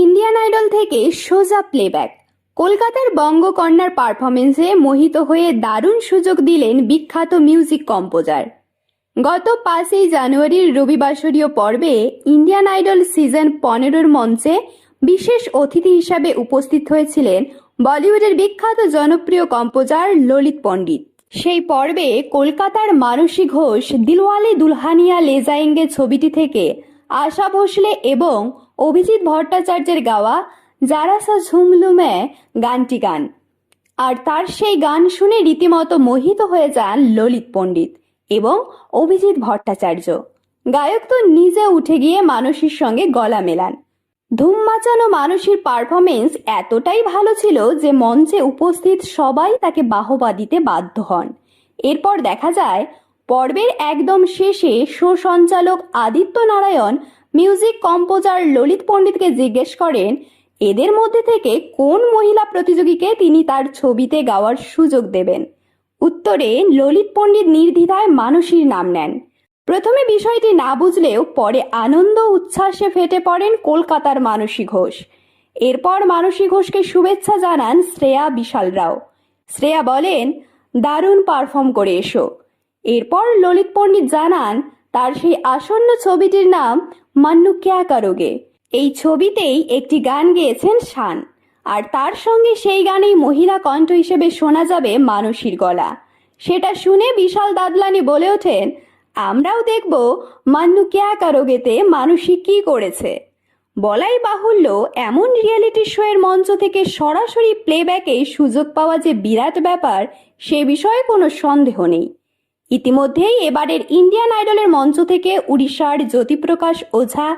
Indian idol থেকে সোজা playback. কলকাতার বঙ্গকন্যার পারফরমেন্সে মোহিত হয়ে দারুণ সুযোগ দিলেন বিখ্যাত মিউজিক কম্পোজার। গত 5 জানুয়ারির রবিবাসরীয় পর্বে ইন্ডিয়ান আইডল সিজন 15-র মঞ্চে বিশেষ অতিথি হিসাবে উপস্থিত হয়েছিলেন বলিউডের বিখ্যাত জনপ্রিয় কম্পোজার ললিত পণ্ডিত। সেই পর্বে কলকাতার মানসী ঘোষ দিলওয়ালে দুলহানিয়া লে যায়েঙ্গে ছবিটি থেকে আশা ভোসলে এবং অভিজিৎ ভট্টাচার্যের গাওয়া যারা সা ঝুমলুমে গানটি গান, আর তার সেই গান শুনে রীতিমতো মোহিত হয়ে যান ললিত পণ্ডিত এবং অভিজিৎ ভট্টাচার্য। গায়ক তো নিজে উঠে গিয়ে মানসীর সঙ্গে গলা মেলান। ধুম মাচানো মানসীর পারফরমেন্স এতটাই ভালো ছিল যে মঞ্চে উপস্থিত সবাই তাকে বাহবা দিতে বাধ্য হন। এরপর দেখা যায় পর্বের একদম শেষে শো সঞ্চালক আদিত্য নারায়ণ মিউজিক কম্পোজার ললিত পণ্ডিতকে জিজ্ঞেস করেন এদের মধ্যে থেকে কোন মহিলা প্রতিযোগীকে তিনি তার ছবিতে গাওয়ার সুযোগ দেবেন। উত্তরে ললিত পণ্ডিত নির্দ্বিধায় মানসীর নাম নেন। প্রথমে বিষয়টি না বুঝলেও পরে আনন্দ উচ্ছ্বাসে ফেটে পড়েন কলকাতার মানসী ঘোষ। এরপর মানসী ঘোষকে শুভেচ্ছা জানান শ্রেয়া বিশাল রাও। শ্রেয়া বলেন, দারুণ পারফর্ম করে এসো। এরপর ললিত পণ্ডিত জানান তার সেই আসন্ন ছবিটির নাম মান্নু ক্যা করোগে। এই ছবিতেই একটি গান গেয়েছেন শান, আর তার সঙ্গে সেই গানেই মহিলা কণ্ঠ হিসেবে শোনা যাবে মানসীর গলা। সেটা শুনে বিশাল দাদলানি বলে ওঠেন, আমরাও দেখব মান্নু ক্যা করোগেতে মানসী কি করেছে। বলাই বাহুল্য, এমন রিয়েলিটি শো এর মঞ্চ থেকে সরাসরি প্লেব্যাকে সুযোগ পাওয়া যে বিরাট ব্যাপার, সে বিষয়ে কোনো সন্দেহ নেই। ইতিমধ্যেই এবারের ইন্ডিয়ান আইডলের মঞ্চ থেকে উড়িষ্যার জ্যোতিপ্রকাশ ওঝা,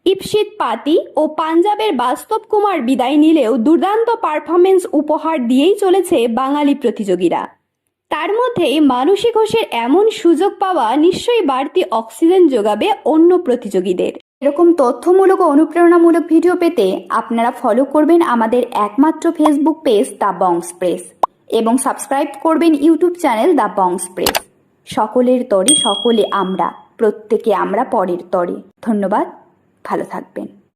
ইপসিত পাতি ও পাঞ্জাবের বাস্তব কুমার বিদায় নিলেও দুর্দান্ত পারফরমেন্স উপহার দিয়েই চলেছে বাঙালি প্রতিযোগীরা। তার মধ্যে মানসী ঘোষের এমন সুযোগ পাওয়া নিশ্চয়ই বাড়তি অক্সিজেন যোগাবে অন্য প্রতিযোগীদের। এরকম তথ্যমূলক ও অনুপ্রেরণামূলক ভিডিও পেতে আপনারা ফলো করবেন আমাদের একমাত্র ফেসবুক পেজ দ্য বংস প্রেস এবং সাবস্ক্রাইব করবেন ইউটিউব চ্যানেল দ্য বংস প্রেস। সকলের তরে সকলে আমরা, প্রত্যেকে আমরা পরের তরে। ধন্যবাদ, ভালো থাকবেন।